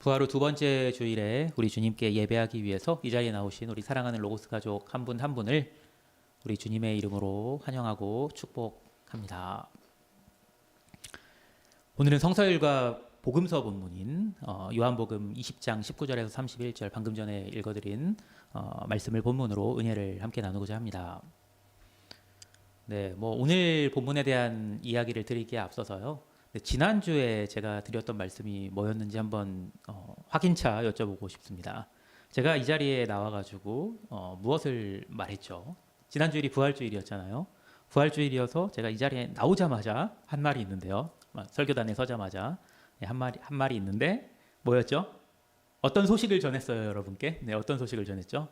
부활 후 두 번째 주일에 우리 주님께 예배하기 위해서 이 자리에 나오신 우리 사랑하는 로고스 가족 한 분 한 분을 우리 주님의 이름으로 환영하고 축복합니다. 오늘은 성서일과 복음서 본문인 요한복음 20장 19절에서 31절 방금 전에 읽어드린 말씀을 본문으로 은혜를 함께 나누고자 합니다. 네, 오늘 본문에 대한 이야기를 드리기에 앞서서요. 지난주에 제가 드렸던 말씀이 뭐였는지 한번 확인차 여쭤보고 싶습니다. 제가 이 자리에 나와가지고 무엇을 말했죠? 지난주일이 부활주일이었잖아요. 부활주일이어서 제가 이 자리에 나오자마자 한 말이 있는데요. 설교단에 서자마자 한 말이 있는데 뭐였죠? 어떤 소식을 전했어요, 여러분께? 네, 어떤 소식을 전했죠?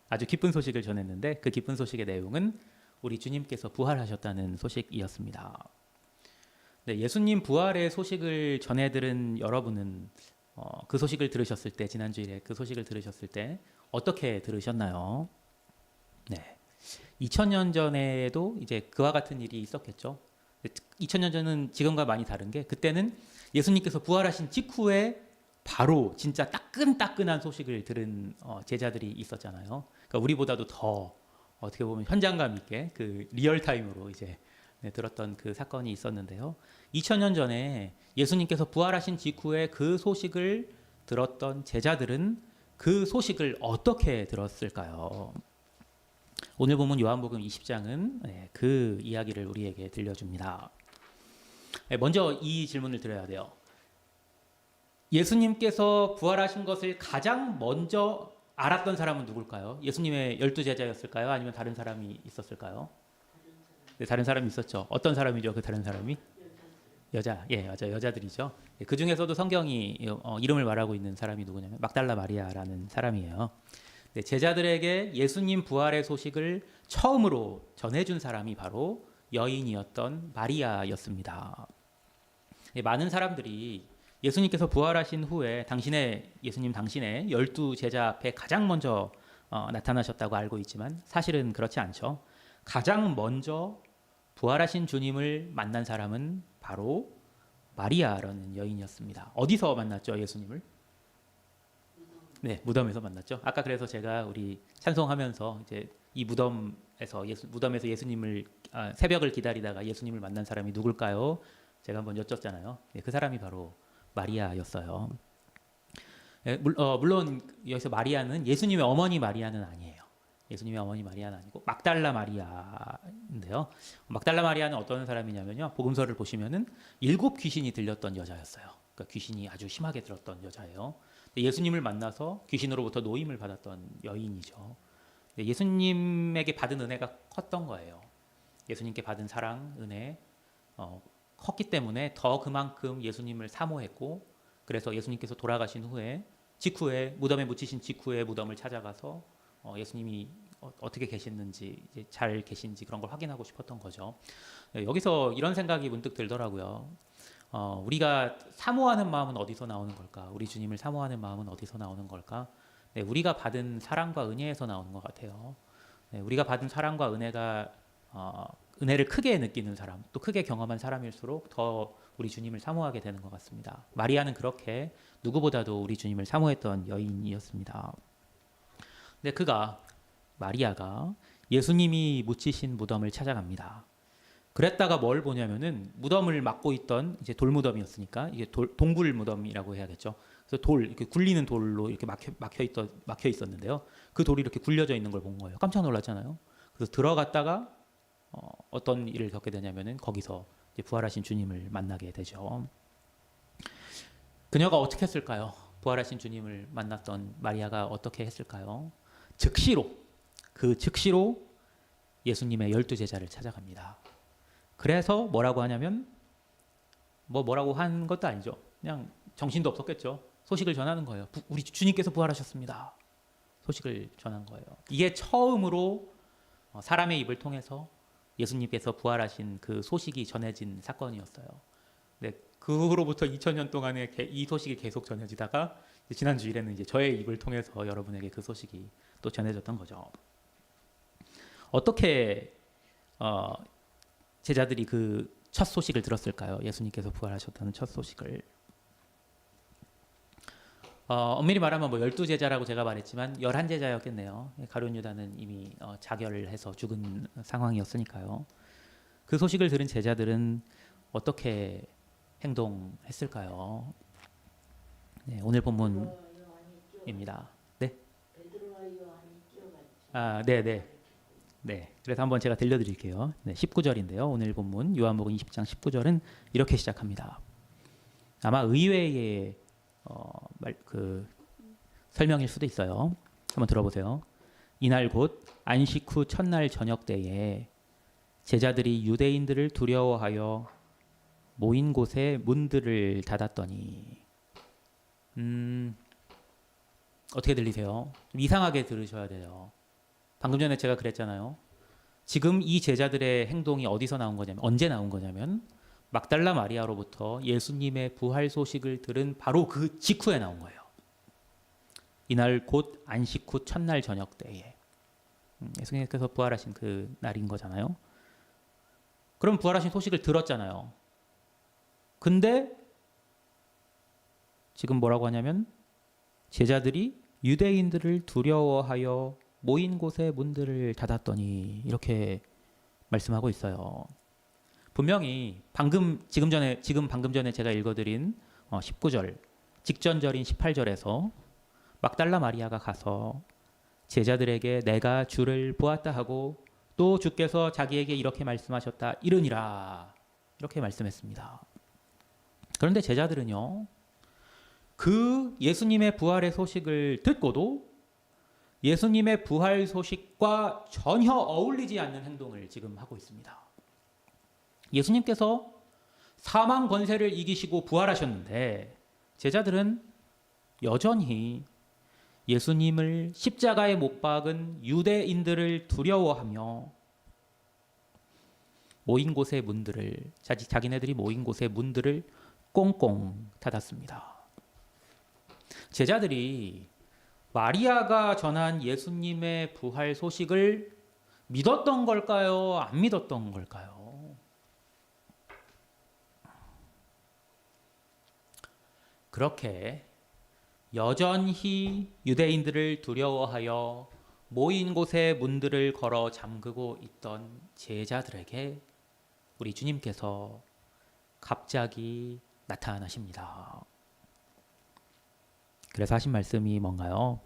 아주 기쁜 소식을 전했는데 그 기쁜 소식의 내용은 우리 주님께서 부활하셨다는 소식이었습니다. 네, 예수님 부활의 소식을 전해들은 여러분은 그 소식을 들으셨을 때, 지난주에 그 소식을 들으셨을 때 어떻게 들으셨나요? 네, 2000년 전에도 이제 그와 같은 일이 있었겠죠. 2000년 전은 지금과 많이 다른 게 그때는 예수님께서 부활하신 직후에 바로 진짜 따끈따끈한 소식을 들은 제자들이 있었잖아요. 그러니까 우리보다도 더 어떻게 보면 현장감 있게 그 리얼타임으로 이제 들었던 그 사건이 있었는데요. 2000년 전에 예수님께서 부활하신 직후에 그 소식을 들었던 제자들은 그 소식을 어떻게 들었을까요? 오늘 보면 요한복음 20장은 그 이야기를 우리에게 들려줍니다. 먼저 이 질문을 드려야 돼요. 예수님께서 부활하신 것을 가장 먼저 알았던 사람은 누굴까요? 예수님의 12제자였을까요? 아니면 다른 사람이 있었을까요? 네, 다른 사람이 있었죠. 어떤 사람이죠? 그 다른 사람이? 여자. 예, 맞아요. 여자들이죠. 그 중에서도 성경이 이름을 말하고 있는 사람이 누구냐면 막달라 마리아라는 사람이에요. 네, 제자들에게 예수님 부활의 소식을 처음으로 전해준 사람이 바로 여인이었던 마리아였습니다. 네, 많은 사람들이 예수님께서 부활하신 후에 예수님 당신의 12제자 앞에 가장 먼저 나타나셨다고 알고 있지만 사실은 그렇지 않죠. 가장 먼저 부활하신 주님을 만난 사람은 바로 마리아라는 여인이었습니다. 어디서 만났죠, 예수님을? 네, 무덤에서 만났죠. 아까 그래서 제가 우리 찬송하면서 이제 이 무덤에서 예수님을 새벽을 기다리다가 예수님을 만난 사람이 누굴까요? 제가 한번 여쭙잖아요. 네, 그 사람이 바로 마리아였어요. 물론 여기서 마리아는 예수님의 어머니 마리아는 아니에요. 예수님의 어머니 마리아는 아니고 막달라 마리아인데요. 막달라 마리아는 어떤 사람이냐면요. 복음서를 보시면은 7 귀신이 들렸던 여자였어요. 그러니까 귀신이 아주 심하게 들었던 여자예요. 예수님을 만나서 귀신으로부터 노임을 받았던 여인이죠. 예수님에게 받은 은혜가 컸던 거예요. 예수님께 받은 사랑, 은혜 컸기 때문에 더 그만큼 예수님을 사모했고, 그래서 예수님께서 돌아가신 직후에 무덤에 묻히신 직후에 무덤을 찾아가서 예수님이 어떻게 계셨는지, 이제 잘 계신지 그런 걸 확인하고 싶었던 거죠. 여기서 이런 생각이 문득 들더라고요. 우리가 사모하는 마음은 어디서 나오는 걸까? 우리 주님을 사모하는 마음은 어디서 나오는 걸까? 네, 우리가 받은 사랑과 은혜에서 나오는 것 같아요. 네, 우리가 받은 사랑과 은혜를 크게 느끼는 사람, 또 크게 경험한 사람일수록 더 우리 주님을 사모하게 되는 것 같습니다. 마리아는 그렇게 누구보다도 우리 주님을 사모했던 여인이었습니다. 근데 마리아가 예수님이 묻히신 무덤을 찾아갑니다. 그랬다가 뭘 보냐면은 무덤을 막고 있던 이제 돌무덤이었으니까 이게 동굴 무덤이라고 해야겠죠. 그래서 이렇게 굴리는 돌로 이렇게 막혀 있었는데요. 그 돌이 이렇게 굴려져 있는 걸 본 거예요. 깜짝 놀랐잖아요. 그래서 들어갔다가 어떤 일을 겪게 되냐면은 거기서 이제 부활하신 주님을 만나게 되죠. 그녀가 어떻게 했을까요? 부활하신 주님을 만났던 마리아가 어떻게 했을까요? 즉시로 예수님의 12제자를 찾아갑니다. 그래서 뭐라고 하냐면 뭐라고 한 것도 아니죠. 그냥 정신도 없었겠죠. 소식을 전하는 거예요. 우리 주님께서 부활하셨습니다. 소식을 전한 거예요. 이게 처음으로 사람의 입을 통해서 예수님께서 부활하신 그 소식이 전해진 사건이었어요. 네, 그 후로부터 2000년 동안에 이 소식이 계속 전해지다가 지난 주일에는 이제 저의 입을 통해서 여러분에게 그 소식이 또 전해졌던 거죠. 어떻게 제자들이 그 첫 소식을 들었을까요? 예수님께서 부활하셨다는 첫 소식을 엄밀히 말하면 뭐 12제자라고 제가 말했지만 11제자였겠네요. 가룟 유다는 이미 자결을 해서 죽은 상황이었으니까요. 그 소식을 들은 제자들은 어떻게 행동했을까요? 네, 오늘 본문입니다. 네. 아, 네, 네. 네. 그래서 한번 제가 들려드릴게요. 네, 19절인데요. 오늘 본문 요한복음 20장 19절은 이렇게 시작합니다. 아마 의외의 설명일 수도 있어요. 한번 들어보세요. 이날 곧 안식 후 첫날 저녁 때에 제자들이 유대인들을 두려워하여 모인 곳에 문들을 닫았더니 어떻게 들리세요? 좀 이상하게 들으셔야 돼요. 방금 전에 제가 그랬잖아요. 지금 이 제자들의 행동이 어디서 나온 거냐면, 언제 나온 거냐면 막달라 마리아로부터 예수님의 부활 소식을 들은 바로 그 직후에 나온 거예요. 이날 곧 안식 후 첫날 저녁 때에 예수님께서 부활하신 그 날인 거잖아요. 그럼 부활하신 소식을 들었잖아요. 근데 지금 뭐라고 하냐면 제자들이 유대인들을 두려워하여 모인 곳에 문들을 닫았더니 이렇게 말씀하고 있어요. 분명히 방금 전에 제가 읽어드린 19절 직전절인 18절에서 막달라 마리아가 가서 제자들에게 내가 주를 보았다 하고 또 주께서 자기에게 이렇게 말씀하셨다 이르니라 이렇게 말씀했습니다. 그런데 제자들은요, 그 예수님의 부활의 소식을 듣고도 예수님의 부활 소식과 전혀 어울리지 않는 행동을 지금 하고 있습니다. 예수님께서 사망 권세를 이기시고 부활하셨는데 제자들은 여전히 예수님을 십자가에 못 박은 유대인들을 두려워하며 모인 곳의 문들을 자기네들이 모인 곳의 문들을 꽁꽁 닫았습니다. 제자들이 마리아가 전한 예수님의 부활 소식을 믿었던 걸까요? 안 믿었던 걸까요? 그렇게 여전히 유대인들을 두려워하여 모인 곳의 문들을 걸어 잠그고 있던 제자들에게 우리 주님께서 갑자기 나타나십니다. 그래서 하신 말씀이 뭔가요?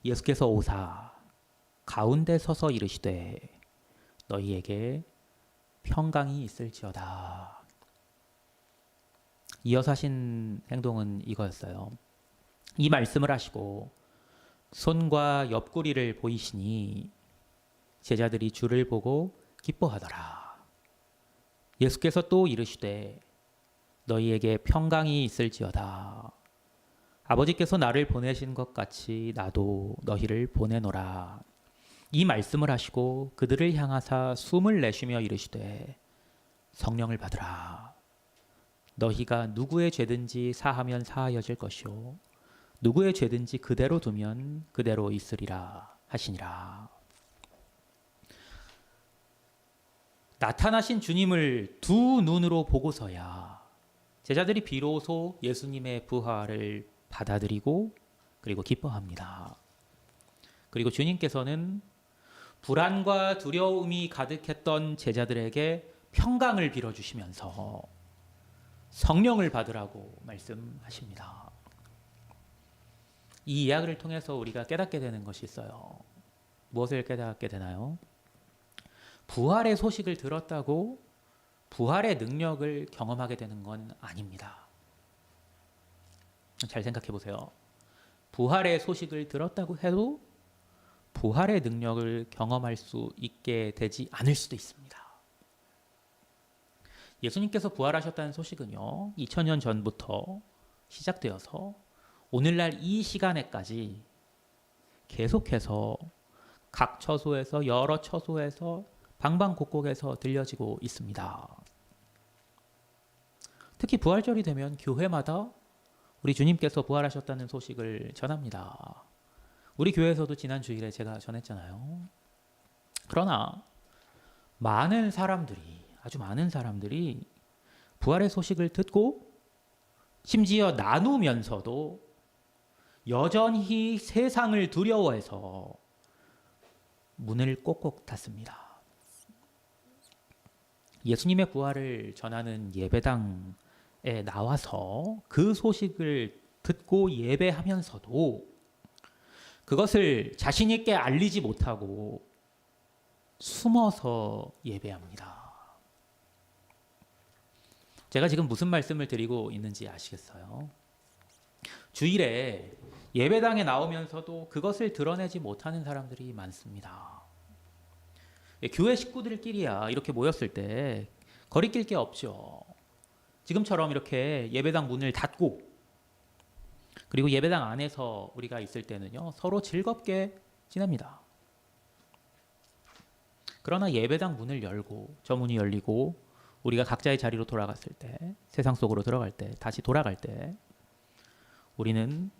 예수께서 오사 가운데 서서 이르시되 너희에게 평강이 있을지어다. 이어서 하신 행동은 이거였어요. 이 말씀을 하시고 손과 옆구리를 보이시니 제자들이 주를 보고 기뻐하더라. 예수께서 또 이르시되 너희에게 평강이 있을지어다. 아버지께서 나를 보내신 것 같이 나도 너희를 보내노라. 이 말씀을 하시고 그들을 향하사 숨을 내쉬며 이르시되 성령을 받으라. 너희가 누구의 죄든지 사하면 사하여질 것이요 누구의 죄든지 그대로 두면 그대로 있으리라 하시니라. 나타나신 주님을 두 눈으로 보고서야 제자들이 비로소 예수님의 부활을 받아들이고 그리고 기뻐합니다. 그리고 주님께서는 불안과 두려움이 가득했던 제자들에게 평강을 빌어주시면서 성령을 받으라고 말씀하십니다. 이 이야기를 통해서 우리가 깨닫게 되는 것이 있어요. 무엇을 깨닫게 되나요? 부활의 소식을 들었다고 부활의 능력을 경험하게 되는 건 아닙니다. 잘 생각해 보세요. 부활의 소식을 들었다고 해도 부활의 능력을 경험할 수 있게 되지 않을 수도 있습니다. 예수님께서 부활하셨다는 소식은요, 2000년 전부터 시작되어서 오늘날 이 시간에까지 계속해서 각 처소에서 여러 처소에서 방방곡곡에서 들려지고 있습니다. 특히 부활절이 되면 교회마다 우리 주님께서 부활하셨다는 소식을 전합니다. 우리 교회에서도 지난 주일에 제가 전했잖아요. 그러나 아주 많은 사람들이 부활의 소식을 듣고 심지어 나누면서도 여전히 세상을 두려워해서 문을 꼭꼭 닫습니다. 예수님의 부활을 전하는 예배당에 나와서 그 소식을 듣고 예배하면서도 그것을 자신 있게 알리지 못하고 숨어서 예배합니다. 제가 지금 무슨 말씀을 드리고 있는지 아시겠어요? 주일에 예배당에 나오면서도 그것을 드러내지 못하는 사람들이 많습니다. 교회 식구들끼리야 이렇게 모였을 때 거리낄 게 없죠. 지금처럼 이렇게 예배당 문을 닫고 그리고 예배당 안에서 우리가 있을 때는요, 서로 즐겁게 지냅니다. 그러나 예배당 문을 열고 저 문이 열리고 우리가 각자의 자리로 돌아갔을 때, 세상 속으로 들어갈 때, 다시 돌아갈 때 우리는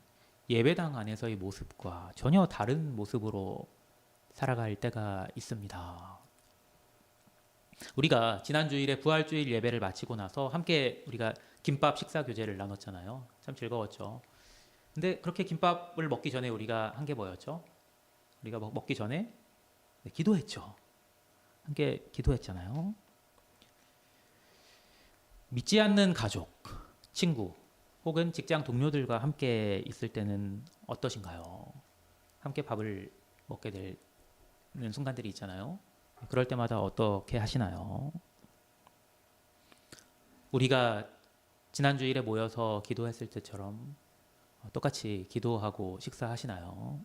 예배당 안에서의 모습과 전혀 다른 모습으로 살아갈 때가 있습니다. 우리가 지난 주일에 부활주일 예배를 마치고 나서 함께 우리가 김밥 식사 교제를 나눴잖아요. 참 즐거웠죠. 근데 그렇게 김밥을 먹기 전에 우리가 한 게 뭐였죠? 우리가 먹기 전에 기도했죠. 함께 기도했잖아요. 믿지 않는 가족, 친구 혹은 직장 동료들과 함께 있을 때는 어떠신가요? 함께 밥을 먹게 되는 순간들이 있잖아요. 그럴 때마다 어떻게 하시나요? 우리가 지난주일에 모여서 기도했을 때처럼 똑같이 기도하고 식사하시나요?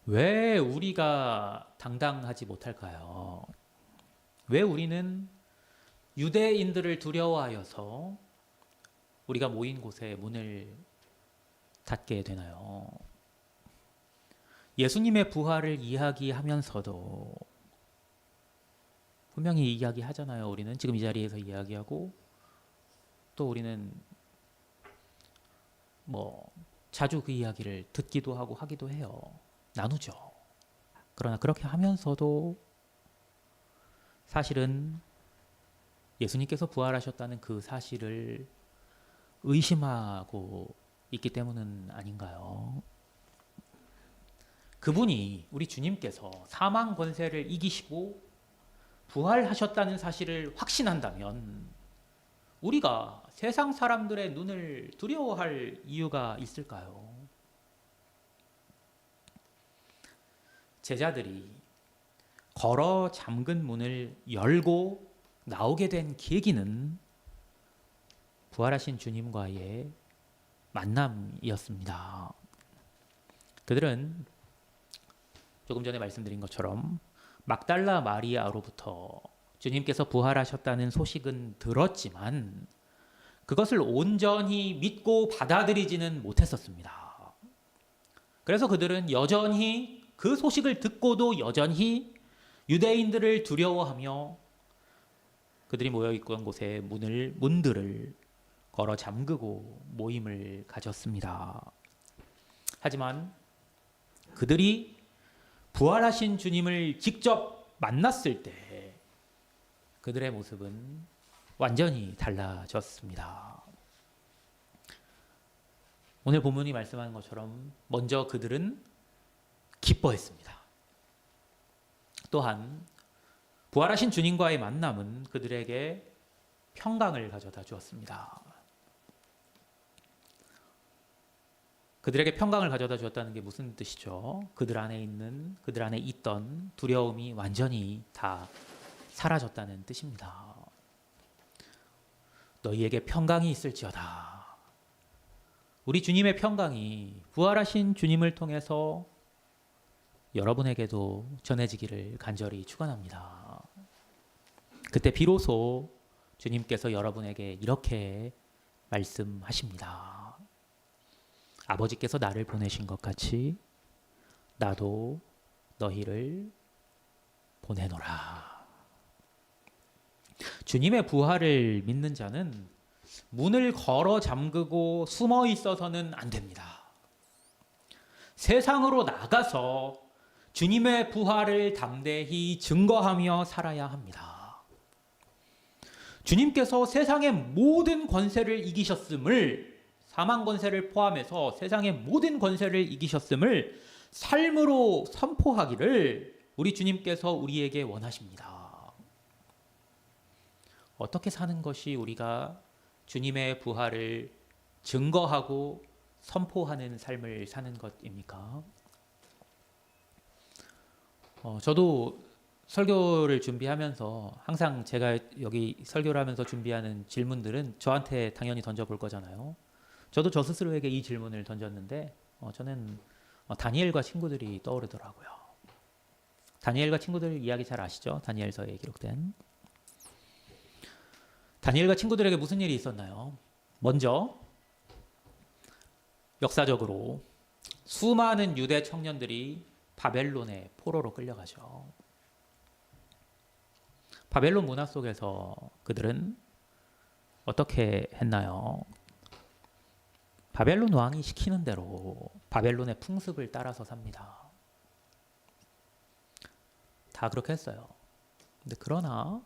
왜 우리가 당당하지 못할까요? 왜 우리는 유대인들을 두려워하여서 우리가 모인 곳에 문을 닫게 되나요? 예수님의 부활을 이야기하면서도 분명히 이야기하잖아요. 우리는 지금 이 자리에서 이야기하고 또 우리는 자주 그 이야기를 듣기도 하고 하기도 해요. 나누죠. 그러나 그렇게 하면서도 사실은 예수님께서 부활하셨다는 그 사실을 의심하고 있기 때문은 아닌가요? 그분이 우리 주님께서 사망 권세를 이기시고 부활하셨다는 사실을 확신한다면 우리가 세상 사람들의 눈을 두려워할 이유가 있을까요? 제자들이 걸어 잠근 문을 열고 나오게 된 계기는 부활하신 주님과의 만남이었습니다. 그들은 조금 전에 말씀드린 것처럼 막달라 마리아로부터 주님께서 부활하셨다는 소식은 들었지만 그것을 온전히 믿고 받아들이지는 못했었습니다. 그래서 그들은 여전히 그 소식을 듣고도 여전히 유대인들을 두려워하며 그들이 모여있던 곳에 문들을 걸어 잠그고 모임을 가졌습니다. 하지만 그들이 부활하신 주님을 직접 만났을 때 그들의 모습은 완전히 달라졌습니다. 오늘 본문이 말씀하는 것처럼 먼저 그들은 기뻐했습니다. 또한 부활하신 주님과의 만남은 그들에게 평강을 가져다 주었습니다. 그들에게 평강을 가져다 주었다는 게 무슨 뜻이죠? 그들 안에 있던 두려움이 완전히 다 사라졌다는 뜻입니다. 너희에게 평강이 있을지어다. 우리 주님의 평강이 부활하신 주님을 통해서 여러분에게도 전해지기를 간절히 축원합니다. 그때 비로소 주님께서 여러분에게 이렇게 말씀하십니다. 아버지께서 나를 보내신 것 같이 나도 너희를 보내노라. 주님의 부활을 믿는 자는 문을 걸어 잠그고 숨어 있어서는 안 됩니다. 세상으로 나가서 주님의 부활을 담대히 증거하며 살아야 합니다. 주님께서 세상의 모든 권세를 이기셨음을 사망 권세를 포함해서 세상의 모든 권세를 이기셨음을 삶으로 선포하기를 우리 주님께서 우리에게 원하십니다. 어떻게 사는 것이 우리가 주님의 부활을 증거하고 선포하는 삶을 사는 것입니까? 저도 설교를 준비하면서 항상 제가 여기 설교를 하면서 준비하는 질문들은 저한테 당연히 던져볼 거잖아요. 저도 저 스스로에게 이 질문을 던졌는데 저는 다니엘과 친구들이 떠오르더라고요. 다니엘과 친구들 이야기 잘 아시죠? 다니엘서에 기록된. 다니엘과 친구들에게 무슨 일이 있었나요? 먼저 역사적으로 수많은 유대 청년들이 바벨론의 포로로 끌려가죠. 바벨론 문화 속에서 그들은 어떻게 했나요? 바벨론 왕이 시키는 대로 바벨론의 풍습을 따라서 삽니다. 다 그렇게 했어요. 근데 그러나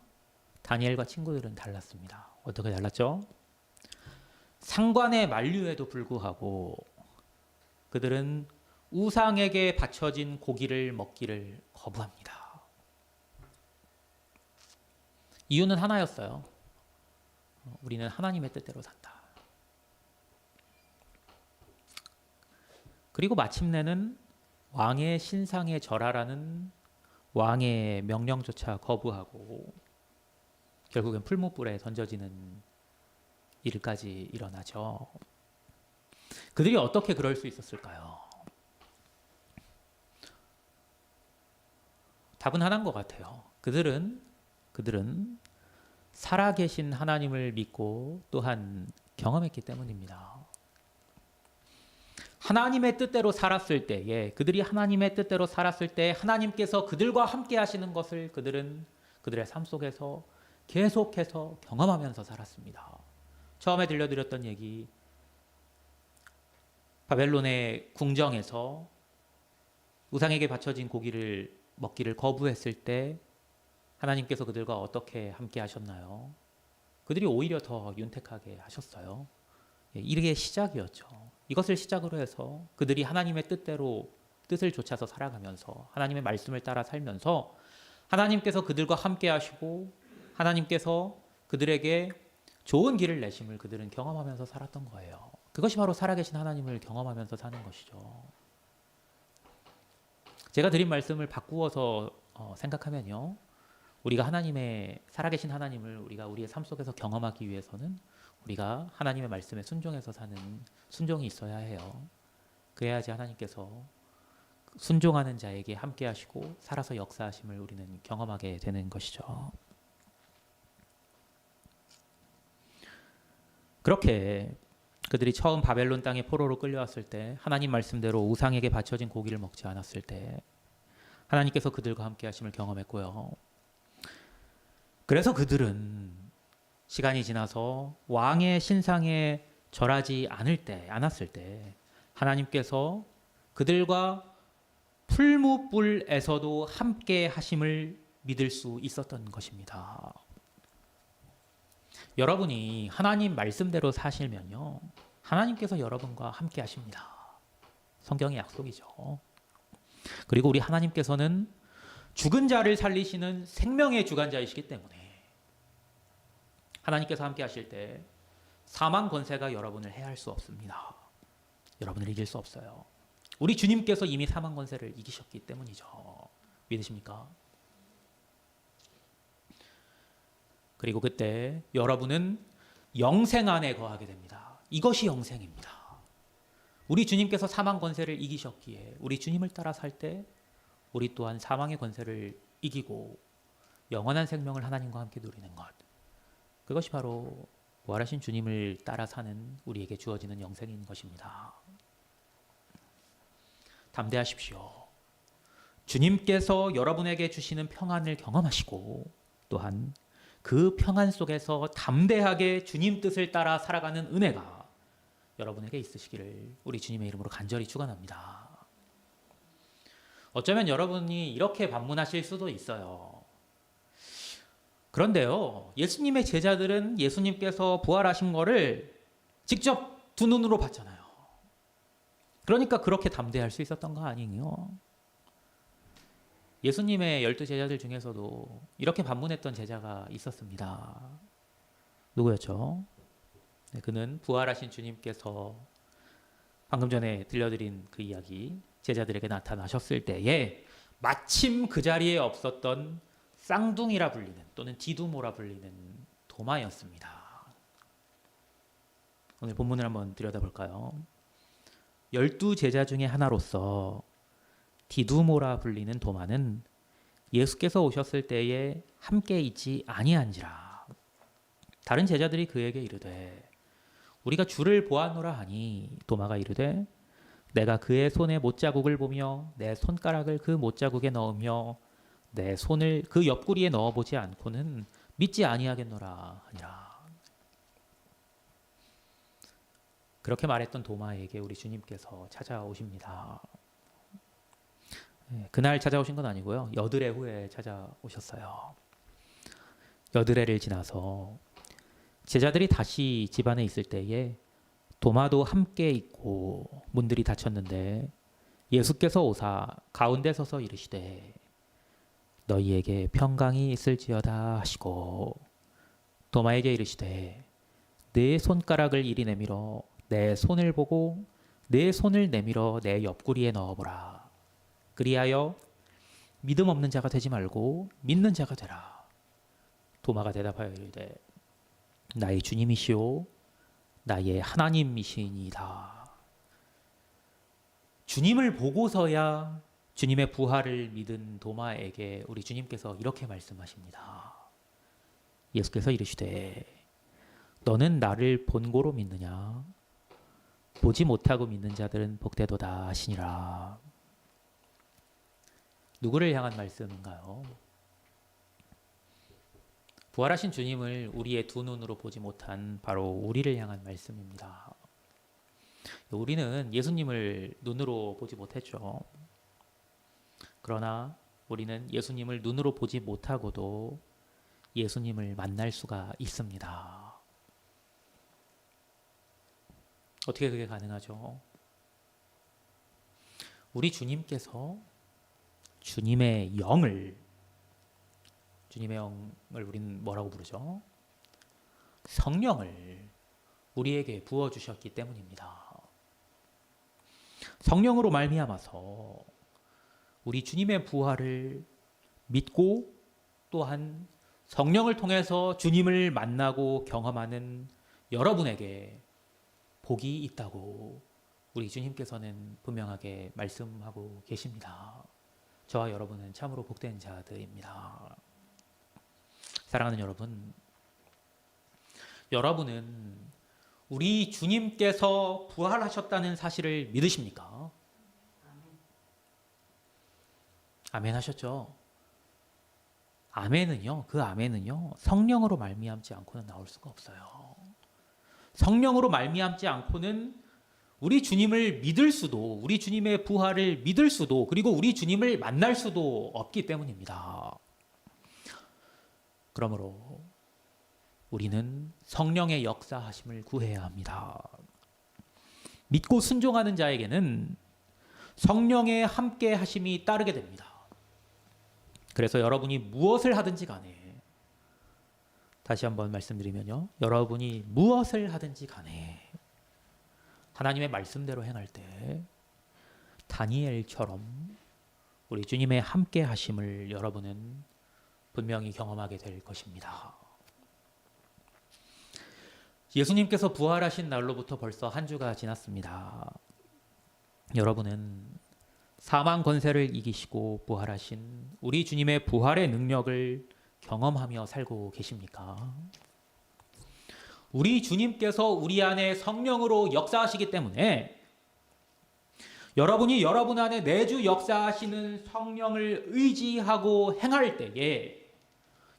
다니엘과 친구들은 달랐습니다. 어떻게 달랐죠? 상관의 만류에도 불구하고 그들은 우상에게 바쳐진 고기를 먹기를 거부합니다. 이유는 하나였어요. 우리는 하나님의 뜻대로 산다. 그리고 마침내는 왕의 신상에 절하라는 왕의 명령조차 거부하고 결국엔 풀무불에 던져지는 일까지 일어나죠. 그들이 어떻게 그럴 수 있었을까요? 답은 하나인 것 같아요. 그들은 살아계신 하나님을 믿고 또한 경험했기 때문입니다. 하나님의 뜻대로 살았을 때에 그들이 하나님의 뜻대로 살았을 때 하나님께서 그들과 함께 하시는 것을 그들은 그들의 삶 속에서 계속해서 경험하면서 살았습니다. 처음에 들려드렸던 얘기, 바벨론의 궁정에서 우상에게 바쳐진 고기를 먹기를 거부했을 때 하나님께서 그들과 어떻게 함께 하셨나요? 그들이 오히려 더 윤택하게 하셨어요. 이게 시작이었죠. 이것을 시작으로 해서 그들이 하나님의 뜻대로 뜻을 좇아서 살아가면서 하나님의 말씀을 따라 살면서 하나님께서 그들과 함께 하시고 하나님께서 그들에게 좋은 길을 내심을 그들은 경험하면서 살았던 거예요. 그것이 바로 살아계신 하나님을 경험하면서 사는 것이죠. 제가 드린 말씀을 바꾸어서 생각하면요. 우리가 하나님의 살아계신 하나님을 우리가 우리의 삶 속에서 경험하기 위해서는 우리가 하나님의 말씀에 순종해서 사는 순종이 있어야 해요. 그래야지 하나님께서 순종하는 자에게 함께 하시고 살아서 역사하심을 우리는 경험하게 되는 것이죠. 그렇게 그들이 처음 바벨론 땅에 포로로 끌려왔을 때 하나님 말씀대로 우상에게 바쳐진 고기를 먹지 않았을 때 하나님께서 그들과 함께 하심을 경험했고요. 그래서 그들은 시간이 지나서 왕의 신상에 절하지 않았을 때 하나님께서 그들과 풀무불에서도 함께 하심을 믿을 수 있었던 것입니다. 여러분이 하나님 말씀대로 사시면요, 하나님께서 여러분과 함께 하십니다. 성경의 약속이죠. 그리고 우리 하나님께서는 죽은 자를 살리시는 생명의 주관자이시기 때문에 하나님께서 함께 하실 때 사망 권세가 여러분을 해할 수 없습니다. 여러분을 이길 수 없어요. 우리 주님께서 이미 사망 권세를 이기셨기 때문이죠. 믿으십니까? 그리고 그때 여러분은 영생 안에 거하게 됩니다. 이것이 영생입니다. 우리 주님께서 사망 권세를 이기셨기에 우리 주님을 따라 살 때 우리 또한 사망의 권세를 이기고 영원한 생명을 하나님과 함께 누리는 것. 그것이 바로 부활하신 주님을 따라 사는 우리에게 주어지는 영생인 것입니다. 담대하십시오. 주님께서 여러분에게 주시는 평안을 경험하시고 또한 그 평안 속에서 담대하게 주님 뜻을 따라 살아가는 은혜가 여러분에게 있으시기를 우리 주님의 이름으로 간절히 축원합니다. 어쩌면 여러분이 이렇게 반문하실 수도 있어요. 그런데요, 예수님의 제자들은 예수님께서 부활하신 거를 직접 두 눈으로 봤잖아요. 그러니까 그렇게 담대할 수 있었던 거 아니에요? 예수님의 12제자들 중에서도 이렇게 반문했던 제자가 있었습니다. 누구였죠? 네, 그는 부활하신 주님께서 방금 전에 들려드린 그 이야기, 제자들에게 나타나셨을 때에 마침 그 자리에 없었던 쌍둥이라 불리는 또는 디두모라 불리는 도마였습니다. 오늘 본문을 한번 들여다볼까요? 12제자 중에 하나로서 디두모라 불리는 도마는 예수께서 오셨을 때에 함께 있지 아니한지라. 다른 제자들이 그에게 이르되 우리가 주를 보았노라 하니 도마가 이르되 내가 그의 손에 못자국을 보며 내 손가락을 그 못자국에 넣으며 내 손을 그 옆구리에 넣어보지 않고는 믿지 아니하겠노라 하니라. 그렇게 말했던 도마에게 우리 주님께서 찾아오십니다. 그날 찾아오신 건 아니고요. 여드레 후에 찾아오셨어요. 여드레를 지나서 제자들이 다시 집 안에 있을 때에 도마도 함께 있고 문들이 닫혔는데 예수께서 오사 가운데 서서 이르시되 너희에게 평강이 있을지어다 하시고 도마에게 이르시되 내 손가락을 이리 내밀어 내 손을 보고 내 손을 내밀어 내 옆구리에 넣어보라. 그리하여 믿음 없는 자가 되지 말고 믿는 자가 되라. 도마가 대답하여 이르되 나의 주님이시오 나의 하나님이시니이다. 주님을 보고서야 주님의 부활을 믿은 도마에게 우리 주님께서 이렇게 말씀하십니다. 예수께서 이르시되 너는 나를 본고로 믿느냐? 보지 못하고 믿는 자들은 복되도다 하시니라. 누구를 향한 말씀인가요? 부활하신 주님을 우리의 두 눈으로 보지 못한 바로 우리를 향한 말씀입니다. 우리는 예수님을 눈으로 보지 못했죠. 그러나 우리는 예수님을 눈으로 보지 못하고도 예수님을 만날 수가 있습니다. 어떻게 그게 가능하죠? 우리 주님께서 주님의 영을 우리는 뭐라고 부르죠? 성령을 우리에게 부어주셨기 때문입니다. 성령으로 말미암아서 우리 주님의 부활을 믿고 또한 성령을 통해서 주님을 만나고 경험하는 여러분에게 복이 있다고 우리 주님께서는 분명하게 말씀하고 계십니다. 저와 여러분은 참으로 복된 자들입니다. 사랑하는 여러분, 여러분은 우리 주님께서 부활하셨다는 사실을 믿으십니까? 아멘 하셨죠? 아멘은요, 그 아멘은요, 성령으로 말미암지 않고는 나올 수가 없어요. 성령으로 말미암지 않고는 우리 주님을 믿을 수도, 우리 주님의 부활을 믿을 수도, 그리고 우리 주님을 만날 수도 없기 때문입니다. 그러므로 우리는 성령의 역사하심을 구해야 합니다. 믿고 순종하는 자에게는 성령의 함께 하심이 따르게 됩니다. 그래서 여러분이 무엇을 하든지 간에, 다시 한번 말씀드리면요, 여러분이 무엇을 하든지 간에 하나님의 말씀대로 행할 때 다니엘처럼 우리 주님의 함께 하심을 여러분은 분명히 경험하게 될 것입니다. 예수님께서 부활하신 날로부터 벌써 한 주가 지났습니다. 여러분은 사망 권세를 이기시고 부활하신 우리 주님의 부활의 능력을 경험하며 살고 계십니까? 우리 주님께서 우리 안에 성령으로 역사하시기 때문에 여러분이 여러분 안에 내주 역사하시는 성령을 의지하고 행할 때에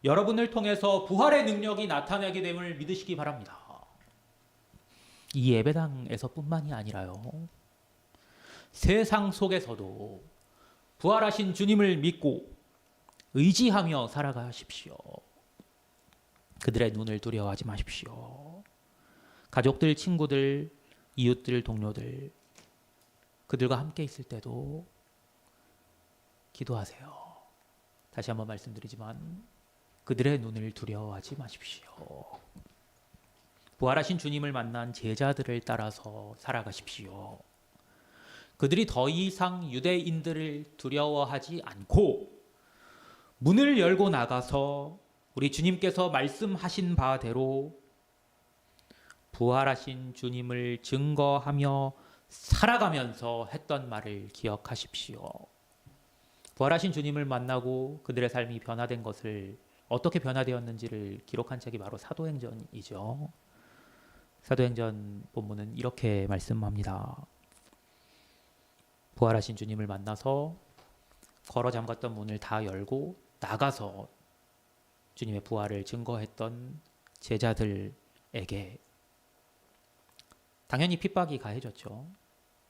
여러분을 통해서 부활의 능력이 나타나게 됨을 믿으시기 바랍니다. 이 예배당에서뿐만이 아니라요, 세상 속에서도 부활하신 주님을 믿고 의지하며 살아가십시오. 그들의 눈을 두려워하지 마십시오. 가족들, 친구들, 이웃들, 동료들, 그들과 함께 있을 때도 기도하세요. 다시 한번 말씀드리지만 그들의 눈을 두려워하지 마십시오. 부활하신 주님을 만난 제자들을 따라서 살아가십시오. 그들이 더 이상 유대인들을 두려워하지 않고 문을 열고 나가서 우리 주님께서 말씀하신 바대로 부활하신 주님을 증거하며 살아가면서 했던 말을 기억하십시오. 부활하신 주님을 만나고 그들의 삶이 변화된 것을 어떻게 변화되었는지를 기록한 책이 바로 사도행전이죠. 사도행전 본문은 이렇게 말씀합니다. 부활하신 주님을 만나서 걸어 잠갔던 문을 다 열고 나가서 주님의 부활을 증거했던 제자들에게 당연히 핍박이 가해졌죠.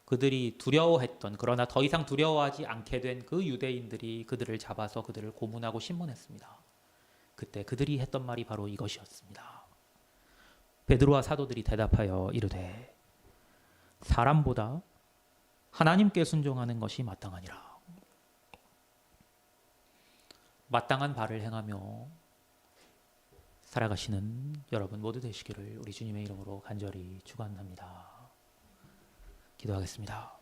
그들이 두려워했던, 그러나 더 이상 두려워하지 않게 된 그 유대인들이 그들을 잡아서 그들을 고문하고 신문했습니다. 그때 그들이 했던 말이 바로 이것이었습니다. 베드로와 사도들이 대답하여 이르되 사람보다 하나님께 순종하는 것이 마땅하니라. 마땅한 바를 행하며 살아가시는 여러분 모두 되시기를 우리 주님의 이름으로 간절히 축원합니다. 기도하겠습니다.